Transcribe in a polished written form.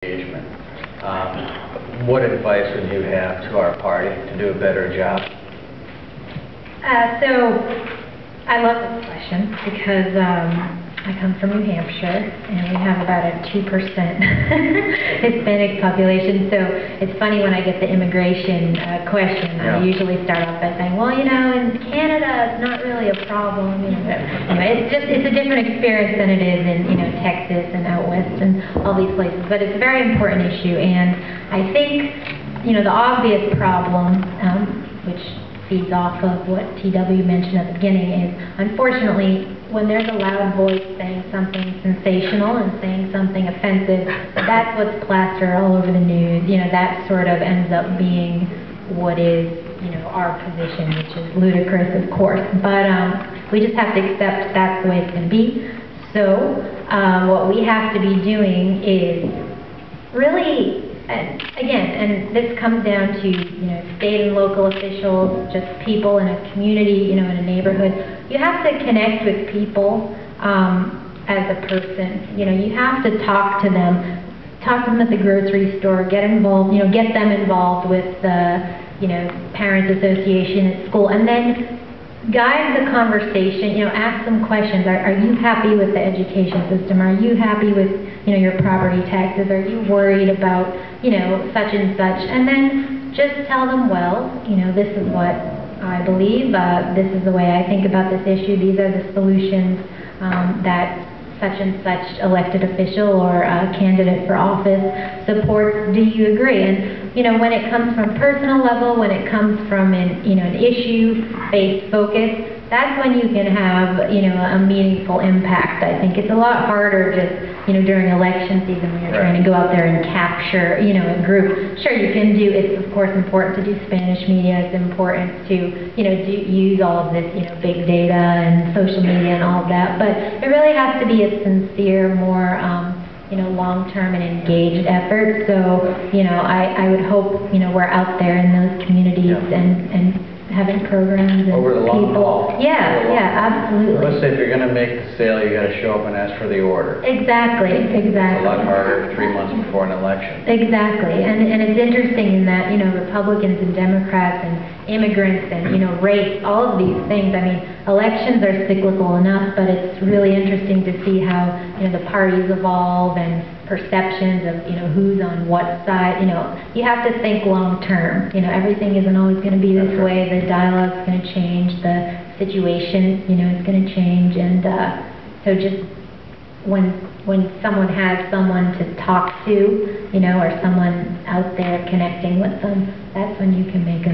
engagement. What advice would you have to our party to do a better job? So I love this question because I come from New Hampshire and we have about a 2% Hispanic population. So it's funny when I get the immigration question, I usually start off by saying, well, you know, in Canada it's not really a problem. You know, anyway, it's a different experience than it is in, you know, Texas and out west and all these places. But it's a very important issue, and I think, you know, the obvious problem, which feeds off of what TW mentioned at the beginning, is unfortunately when there's a loud voice saying something sensational and saying something offensive, that's what's plastered all over the news. You know, that sort of ends up being what is, you know, our position, which is ludicrous, of course. But we just have to accept that's the way it's going to be. So what we have to be doing is really, again, and this comes down to, you know, state and local officials, just people in a community, you know, in a neighborhood. You have to connect with people as a person. You know, you have to talk to them at the grocery store, get involved, you know, get them involved with the, you know, parents association at school, and then guide the conversation, you know, ask them questions. Are you happy with the education system? Are you happy with, you know, your property taxes? Are you worried about, you know, such and such? And then just tell them, well, you know, this is what I believe, this is the way I think about this issue, these are the solutions that such and such elected official or candidate for office supports. Do you agree? And, you know, when it comes from personal level, when it comes from an, you know, an issue-based focus, that's when you can have, you know, a meaningful impact. I think it's a lot harder just, you know, during election season when you're trying to go out there and capture, you know, a group. Sure, you can do, it's of course important to do Spanish media, it's important to, you know, use all of this, you know, big data and social media and all of that, but it really has to be a sincere, more, you know, long-term and engaged effort. So, you know, I would hope, you know, we're out there in those communities and having programs and over the long haul. Yeah, absolutely. Let's say if you're going to make the sale, you got to show up and ask for the order. Exactly. It's a lot harder 3 months before an election. Exactly, and it's interesting in that, you know, Republicans and Democrats and immigrants and, you know, race, all of these things. I mean, elections are cyclical enough, but it's really interesting to see how, you know, the parties evolve and perceptions of, you know, who's on what side. You know, you have to think long term. You know, everything isn't always going to be this way. The dialogue's going to change. The situation, you know, is going to change. And so just when someone has someone to talk to, you know, or someone out there connecting with them, that's when you can make a